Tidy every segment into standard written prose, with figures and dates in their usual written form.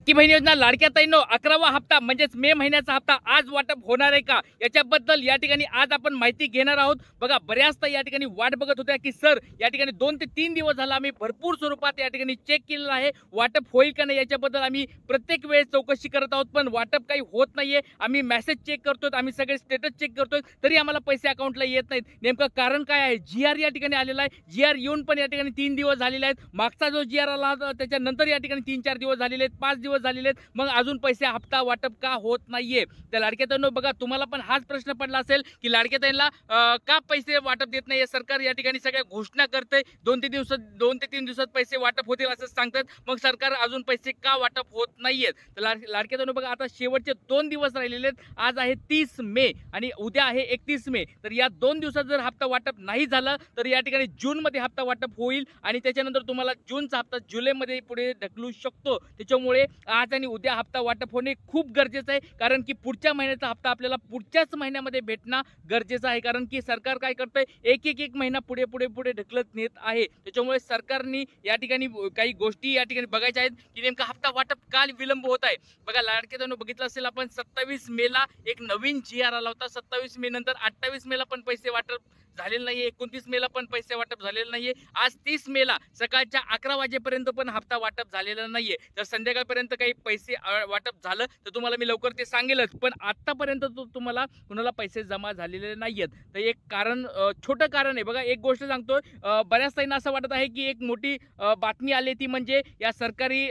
की बहीण योजना लाडक्या ताईंनो 11वा हप्ता म्हणजेच मे महिन्याचा हप्ता आज वाटप होणार आहे का याच्याबद्दल या ठिकाणी आज आपण माहिती घेणार आहोत। बघा बऱ्याच ताई या ठिकाणी वाट बघत होत्या की सर या ठिकाणी 2 ते 3 दिवस झाला आम्ही भरपूर स्वरूपात या ठिकाणी चेक केलेला आहे, वाटप होईल का नाही याच्याबद्दल आम्ही प्रत्येक वेळेस चौकशी करत आहोत, पण वाटप काही होत नाहीये। आम्ही मेसेज चेक करतोय, आम्ही सगळे स्टेटस चेक करतोय, तरी आम्हाला पैसे अकाउंटला येत नाहीत। नेमकं कारण काय आहे? जीआर या ठिकाणी आलेला आहे, जीआर येऊन पण या ठिकाणी 3 दिवस झालेले आहेत। मागचा जो जीआर आला होता त्याच्यानंतर या ठिकाणी 3-4 दिवस झालेले आहेत, 5 दिवस झालेले आहेत, मग अजून पैसे हप्ता वाटप का होत नाहीये? त्या लाडक्या ताईंनो बघा तुम्हाला पण हाच प्रश्न पडला असेल की लाडक्या ताईंना का पैसे वाटप देत नाहीये सरकार? या ठिकाणी सगळ्या घोषणा करते, 2 ते 3 दिवसात पैसे वाटप होतील असं सांगतात, मग सरकार अजून पैसे का वाटप होत नाहीयेत? तर लाडक्या ताईंनो बघा आता शेवटचे 2 दिवस राहिलेले आहेत। आज आहे 30 मे आणि उद्या आहे 31 मे। तर या 2 दिवसात जर हप्ता वाटप नाही झालं तर या ठिकाणी जून मध्ये हप्ता वाटप होईल आणि त्याच्यानंतर तुम्हाला जूनचा हप्ता जुलैमध्ये पुढे ढकलू शकतो। त्याच्यामुळे आज आणि उद्या हप्ता वाटप होणे खूप गरजेचं आहे, कारण की पुढच्या महिन्याचा हप्ता आपल्याला पुढच्याच महिन्यामध्ये भेटणं गरजेचं आहे, कारण की सरकार काय करतंय एक महिना पुढे ढकलत नेत आहे। त्याच्यामुळे सरकारने या ठिकाणी काही गोष्टी या ठिकाणी बघायच्या आहेत की नेमका हप्ता वाटप का विलंब होत आहे। बघा लाडक्या ताईंनो बघितलं असेल आपण 27 मे ला एक नवीन जीआर आला होता, 27 मे नंतर 28 मे ला पण पैसे वाटप झालेलं नाहीये, 29 मे ला पण पैसे वाटप झालेलं नाहीये, आज 30 मे ला सकाळच्या 11 वाजेपर्यंत पण हप्ता वाटप झालेला नाहीये। तर संध्याकाळपर्यंत काही पैसे वाटप झालं तर तुम्हाला मी लवकर ते सांगेलच, पण आतापर्यंत तुम्हाला कुणाला पैसे जमा झालेले नाहीयेत। तर एक कारण छोटं कारण आहे बघा, एक गोष्ट सांगतोय, बऱ्याच ताईंना असं वाटत आहे की एक मोठी बातमी आली ती म्हणजे या सरकारी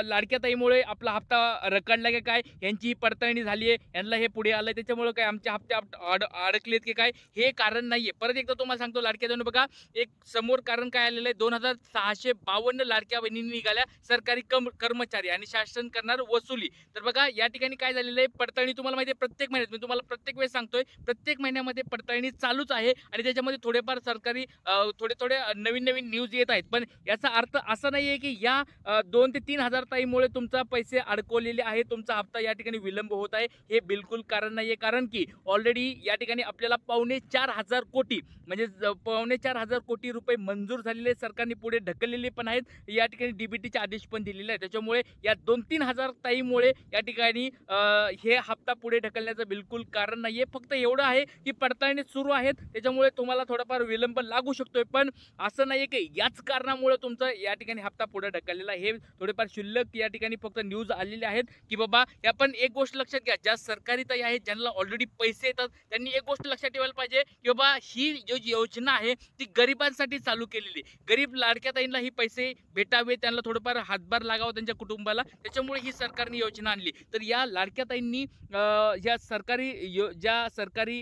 लाडक्या ताईमुळे आपला हप्ता रखडला की काय, यांची पडताळणी झाली आहे, यांना हे पुढे आलंय त्याच्यामुळे काय आमचे हप्ते अडकलेत की काय, हे कारण नाहीये। परत एकदा तुम्हाला सांगतो लाडक्या ताईंनो बघा एक समोर कारण काय आलेलं आहे, 2652 लाडक्या बहिणींनी निघाल्या सरकारी कर्मचारी आणि शासन करणार वसुली। तर बघा या ठिकाणी काय झालेलं आहे, पडताळणी तुम्हाला माहिती आहे प्रत्येक महिन्यात, मी तुम्हाला प्रत्येक वेळेस सांगतोय प्रत्येक महिन्यामध्ये पडताळणी चालूच आहे आणि त्याच्यामध्ये थोडेफार सरकारी थोडे नवीन न्यूज येत आहेत, पण याचा अर्थ असा नाहीये की या 2 ते 3 हजार ताईमुळे तुमचा पैसे अडकवलेले आहे, तुमचा हप्ता या ठिकाणी विलंब होत आहे, हे बिलकुल कारण नाहीये। कारण की ऑलरेडी या ठिकाणी आपल्याला 4.25 कोटी म्हणजे 4.25 कोटी रुपये मंजूर झालेले सरकारने पुढे ढकललेले पण आहेत, या ठिकाणी डीबीटीचे आदेश पण दिलेले आहेत। त्याच्यामुळे या 2-3 हजार ताईमुळे या ठिकाणी हे हप्ता पुढे ढकलण्याचं बिलकुल कारण नाहीये। फक्त एवढं आहे की पडताळणी सुरू आहेत, त्याच्यामुळे तुम्हाला थोडाफार विलंब लागू शकतोय, पण असं नाहीये की याच कारणामुळे तुमचा या ठिकाणी हप्ता पुढे ढकललेला, हे थोडेफार क्षुल्लक या ठिकाणी फक्त न्यूज आलेले आहेत की बाबा या। पण एक गोष्ट लक्षात घ्या, ज्या सरकारी ताई आहेत ज्यांना ऑलरेडी पैसे येतात त्यांनी एक गोष्ट लक्षात ठेवायला पाहिजे की बाबा ही जो योजना आहे ती गरिबांसाठी चालू केलेली, गरीब लाडक्या ताईंना ही पैसे भेटावे, त्यांना थोडंफार हातभार लागावा त्यांच्या कुटुंबाला, त्याच्यामुळे ही सरकारने योजना आणली। तर या लाडक्या ताईंनी या ज्या सरकारी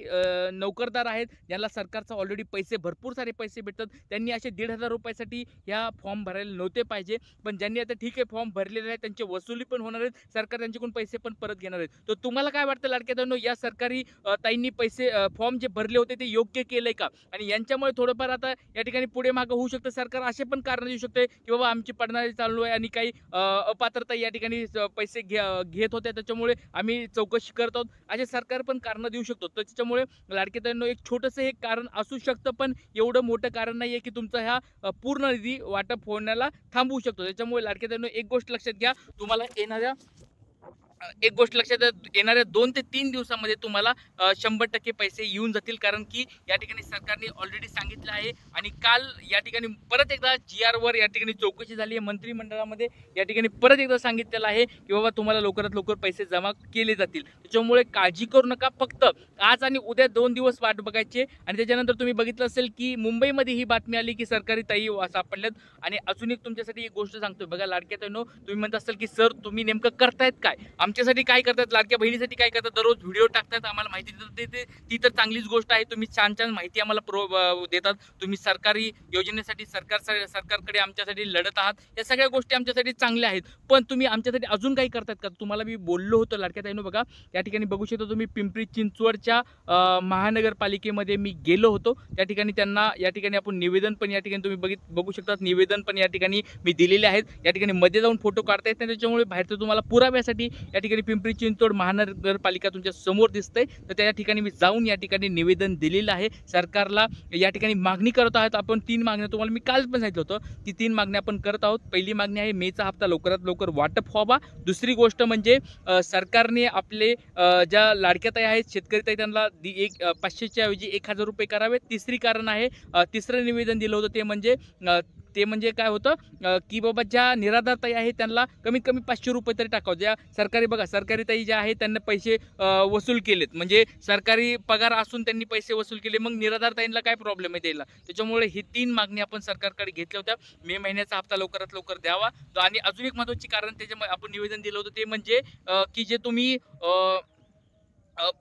नोकरदार आहेत ज्यांना सरकारचा ऑलरेडी भरपूर सारे पैसे भेटतात, त्यांनी असे 1,500 रुपयासाठी या फॉर्म भरायला नव्हते पाहिजे, पण ज्यांनी आता ठीक आहे फॉर्म भरलेले आहेत त्यांची वसुली पण होणार आहेत, सरकार त्यांच्याकडून पैसे पण परत घेणार आहेत। तर तुम्हाला काय वाटतं लाडक्या ताईंनो, या सरकारी ताईंनी पैसे फॉर्म जे भरले होते ते योग्य केलंय का? आणि यांच्यामुळे थोडंफार आता या ठिकाणी पुढे मागं होऊ शकतं, सरकार असे पण कारण देऊ शकते की बाबा आमची पडणारी चालू आहे आणि काही अपात्रता या ठिकाणी पैसे घेत होते, त्याच्यामुळे आम्ही चौकशी करत आहोत, असे सरकार पण कारण देऊ शकतो। तर त्याच्यामुळे लाडक्या ताईंनो एक छोटंसं हे कारण असू शकतं, पण एवढं मोठं कारण नाहीये की तुमचा ह्या पूर्ण निधी वाटप होण्याला थांबवू शकतो। त्याच्यामुळे लाडक्या ताईंनो एक गोष्ट लक्षात घ्या, तुम्हाला येणाऱ्या 2 ते 3 दिवसामध्ये तुम्हाला 100% पैसे येऊन जातील, कारण की या ठिकाणी सरकारने ऑलरेडी सांगितलं आहे आणि काल या ठिकाणी परत एकदा जीआर वर या ठिकाणी चौकशी झाली आहे मंत्रिमंडळामध्ये, या ठिकाणी परत एकदा सांगितलेलं आहे की बाबा तुम्हाला लवकरात लवकर पैसे जमा केले जातील। त्याच्यामुळे काळजी करू नका, फक्त आज आणि उद्या 2 दिवस वाट बघायचे। आणि त्याच्यानंतर तुम्ही बघितलं असेल की मुंबईमध्ये ही बातमी आली की सरकारी ताई सापडल्यात। आणि अजून एक तुमच्यासाठी एक गोष्ट सांगतोय बघा लाडक्या ताईंनो, तुम्ही म्हणत असाल की सर तुम्ही नेमकं करतायत काय, आमच्यासाठी काय करतात, लाडक्या बहिणीसाठी काय करतात, दररोज व्हिडिओ टाकतात, आम्हाला माहिती देतात, ती तर चांगलीच गोष्ट आहे, तुम्ही छान माहिती आम्हाला देतात, तुम्ही सरकारी योजनेसाठी सरकारकडे आमच्यासाठी लढत आहात, या सगळ्या गोष्टी आमच्यासाठी चांगल्या आहेत, पण तुम्ही आमच्यासाठी अजून काही करतात का? तुम्हाला मी बोललो होतो लाडक्या ताईंनो बघा, या ठिकाणी बघू शकता तुम्ही पिंपरी चिंचवडच्या महानगरपालिकेमध्ये मी गेलो होतो, त्या ठिकाणी त्यांना या ठिकाणी आपण निवेदन पण या ठिकाणी तुम्ही बघू शकता, निवेदन पण या ठिकाणी मी दिलेले आहेत, या ठिकाणी मध्ये जाऊन फोटो काढता येत नाही, त्याच्यामुळे बाहेरचं तुम्हाला पुराव्यासाठी या या ठिकाणी पिंपरी चिंचवड महानगरपालिका तुमच्या समोर दिसते, तर त्या ठिकाणी मी जाऊन या ठिकाणी निवेदन दिलेलं आहे सरकारला. या ठिकाणी मागणी करत आहोत आपण 3 मागण्या, तुम्हाला मी काल पण सांगितलं होतं की 3 मागण्या आपण करत आहोत. पहिली मागणी आहे मेचा हप्ता लवकरात लवकर वाटप व्हावा. दुसरी गोष्ट म्हणजे सरकारने आपले ज्या लाडक्या ताई आहेत शेतकरी ताई त्यांना 500च्या ऐवजी 1000 रुपये करावे. तिसरी कारण आहे तिसरं निवेदन दिलं होतं ते म्हणजे काय होतं की बाबा ज्या निराधार ताई आहेत त्यांना कमीत कमी 500 रुपये तरी टाकावं. ज्या सरकारी ताई ज्या आहेत त्यांना पैसे वसूल केलेत, म्हणजे सरकारी पगार असून त्यांनी पैसे वसूल केले, मग निराधार ताईंना काय प्रॉब्लेम आहे द्यायला. त्याच्यामुळे ही 3 मागणी आपण सरकारकडे घेतल्या होत्या. मे महिन्याचा हप्ता लवकरात लवकर द्यावा. आणि अजून एक महत्त्वाची कारण त्याच्यामध्ये आपण निवेदन दिलं होतं ते म्हणजे की जे तुम्ही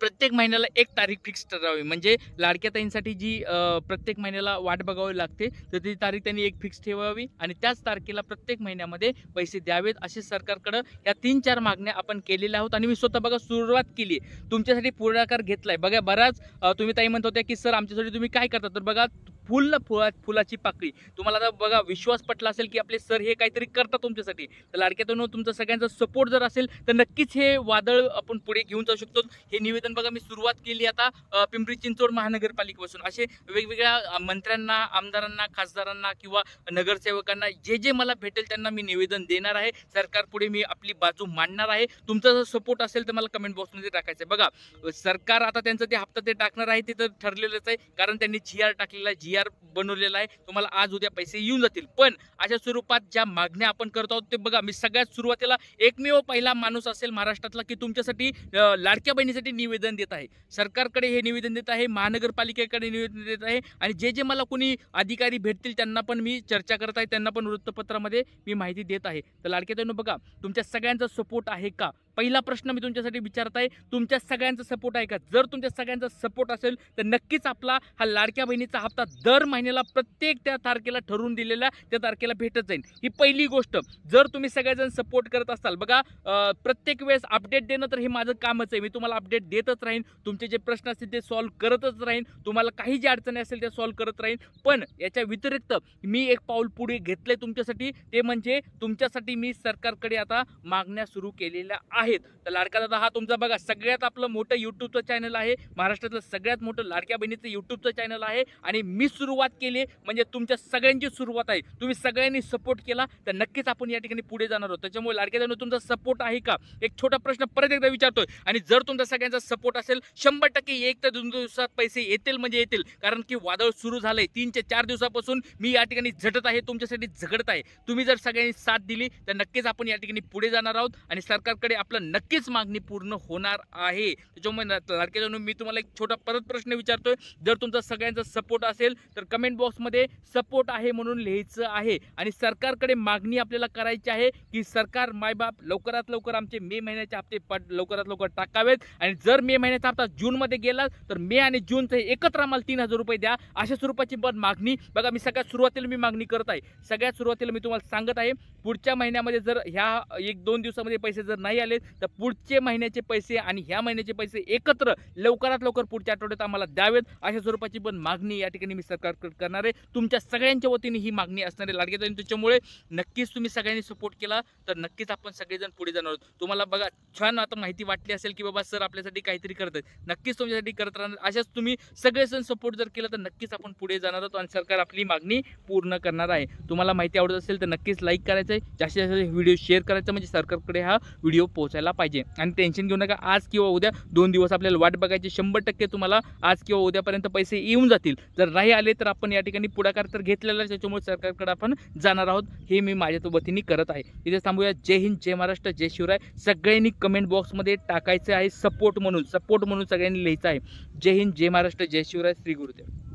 प्रत्येक महिन्याला एक तारीख फिक्स ठरावी, म्हणजे लाडक्या ताईंसाठी जी प्रत्येक महिन्याला वाट बघावी लागते तर ती तारीख त्यांनी एक फिक्स ठेवावी आणि त्याच तारखेला प्रत्येक महिन्यामध्ये पैसे द्यावेत असे सरकारकडं या 3-4 मागण्या आपण केलेल्या आहोत. आणि मी स्वतः बघा सुरुवात केली, तुमच्यासाठी पुढाकार घेतलाय. बघा बराच तुम्ही ताई म्हणत होत्या की सर आमच्यासाठी तुम्ही काय करता, तर बघा फुलाची पाकळी तुम्हाला आता बघा विश्वास पटला असेल की आपले सर हे काहीतरी करतात तुमच्यासाठी. तर लाडक्यातून तुमचा सगळ्यांचा सपोर्ट जर असेल तर नक्कीच हे वादळ आपण पुढे घेऊन जाऊ शकतो. हे निवेदन बघा मी सुरुवात केली आता पिंपरी चिंचवड महानगरपालिकेपासून. असे वेगवेगळ्या मंत्र्यांना, आमदारांना, खासदारांना किंवा नगरसेवकांना जे मला भेटेल त्यांना मी निवेदन देणार आहे. सरकार पुढे मी आपली बाजू मांडणार आहे. तुमचा जर सपोर्ट असेल तर मला कमेंट बॉक्समध्ये टाकायचं आहे. बघा सरकार आता त्यांचं ते हप्ता ते टाकणार आहे, ते तर ठरलेलंच आहे, कारण त्यांनी GR टाकलेला आहे, GR बनवलेला आहे. तुम्हाला आज उद्या पैसे येऊन जातील. पण अशा स्वरूपात ज्या मागण्या आपण करत आहोत ते बघा मी सगळ्यात सुरुवातीला एकमेव पहिला माणूस असेल महाराष्ट्रातला की तुमच्यासाठी लाडक्या बहिणीसाठी निवेदन देत आहे. सरकारकडे हे निवेदन देत आहे, महानगरपालिकेकडे निवेदन देत आहे आणि जे मला कोणी अधिकारी भेटतील त्यांना पण मी चर्चा करत आहे, त्यांना पण वृत्तपत्रामध्ये मी माहिती देत आहे. तर लाडक्या ताईंनो बघा तुमच्या सगळ्यांचा सपोर्ट आहे का, पहिला प्रश्न मी तुमच्यासाठी विचारत आहे. तुमच्या सगळ्यांचा सपोर्ट आहे का? जर तुमच्या सगळ्यांचा सपोर्ट असेल तर नक्कीच आपला हा लाडक्या बहिणीचा हप्ता दर महिन्याला प्रत्येक त्या तारखेला ठरवून दिलेल्या त्या तारखेला भेटत जाईल. ही पहिली गोष्ट. जर तुम्ही सगळेजण सपोर्ट करत असाल, बघा प्रत्येक वेळेस अपडेट देणं तर हे माझं कामच आहे. मी तुम्हाला अपडेट देतच राहीन, तुमचे जे प्रश्न असतील ते सॉल्व्ह करतच राहीन, तुम्हाला काही जी अडचणी असेल त्या सॉल्व्ह करत राहीन. पण याच्या व्यतिरिक्त मी एक पाऊल पुढे घेतलंय तुमच्यासाठी, ते म्हणजे तुमच्यासाठी मी सरकारकडे आता मागण्या सुरू केलेल्या आहेत. तर लाडका दादा हा तुमचा बघा सगळ्यात आपलं मोठं युट्यूबचं चॅनल आहे, महाराष्ट्रातलं सगळ्यात मोठं लाडक्या बहिणीचं युट्यूबचं चॅनल आहे आणि मी सुरुवात केली म्हणजे तुमच्या सगळ्यांची सुरुवात आहे. तुम्ही सगळ्यांनी सपोर्ट केला तर नक्कीच आपण या ठिकाणी पुढे जाणार आहोत. त्याच्यामुळे लाडक्या बहिणींनो तुमचा सपोर्ट आहे का, एक छोटा प्रश्न परत एकदा विचारतोय. आणि जर तुमचा सगळ्यांचा सपोर्ट असेल 100% 1 ते 2 दिवसात पैसे येतील म्हणजे येतील, कारण की वादळ सुरू झालंय. 3 ते 4 दिवसापासून मी या ठिकाणी झटत आहे, तुमच्यासाठी झगडत आहे. तुम्ही जर सगळ्यांनी साथ दिली तर नक्कीच आपण या ठिकाणी पुढे जाणार आहोत आणि सरकारकडे आपलं नक्कीच मागणी पूर्ण होणार आहे. त्याच्यामुळे लाडक्या बहिणींनो मी तुम्हाला एक छोटा परत प्रश्न विचारतोय. जर तुमचा सगळ्यांचा सपोर्ट असेल तर कमेंट बॉक्समध्ये सपोर्ट आहे म्हणून लिहायचं आहे आणि सरकारकडे मागणी आपल्याला करायची आहे की सरकार मायबाप लवकरात लवकर आमचे मे महिन्याचे हप्ते लवकरात लवकर टाकावेत. आणि जर मे महिन्याचा हप्ता जूनमध्ये गेला तर मे आणि जूनचं एकत्र आम्हाला 3000 रुपये द्या, अशा स्वरूपाची पण मागणी बघा मी सगळ्यात सुरुवातीला मी मागणी करत आहे. सगळ्यात सुरुवातीला मी तुम्हाला सांगत आहे पुढच्या महिन्यामध्ये जर ह्या 1-2 दिवसामध्ये पैसे जर नाही आले तर पुढचे महिन्याचे पैसे आणि ह्या महिन्याचे पैसे एकत्र लवकरात लवकर पुढच्या आठवड्यात आम्हाला द्यावेत, अशा स्वरूपाची पण मागणी या ठिकाणी मी सरकारकडे करणार आहे. तुमच्या सगळ्यांच्या वतीने ही मागणी असणार आहे लाडक्या बहिणी. त्याच्यामुळे नक्कीच तुम्ही सगळ्यांनी सपोर्ट केला तर नक्कीच आपण सगळेजण पुढे जाणार आहोत. तुम्हाला बघा छान आता माहिती वाटली असेल की बाबा सर आपल्यासाठी काहीतरी करत आहेत, नक्कीच तुमच्यासाठी करत राहणार. अशाच तुम्ही सगळेजण सपोर्ट जर केला तर नक्कीच आपण पुढे जाणार आहोत आणि सरकार आपली मागणी पूर्ण करणार आहे. तुम्हाला माहिती आवडत असेल तर नक्कीच लाईक करायचं आहे, जास्तीत जास्त व्हिडिओ शेअर करायचा म्हणजे सरकारकडे हा व्हिडिओ पोहोचायला पाहिजे. आणि टेन्शन घेऊ नका, आज किंवा उद्या 2 दिवस आपल्याला वाट बघायची. 100% तुम्हाला आज किंवा उद्यापर्यंत पैसे येऊन जातील. जर नाही आले तर आपण या ठिकाणी पुढाकार तर घेतलेला आहे, त्याच्यामुळे सरकारकडे आपण जाणार आहोत. हे मी माझ्या वतीने करत आहे. इथे थांबूया. जय हिंद, जय महाराष्ट्र, जय शिवराय. सगळ्यांनी कमेंट बॉक्समध्ये टाकायचं आहे सपोर्ट म्हणून सगळ्यांनी लिहायचं आहे. जय हिंद, जय महाराष्ट्र, जय शिवराय. श्री गुरुदेव.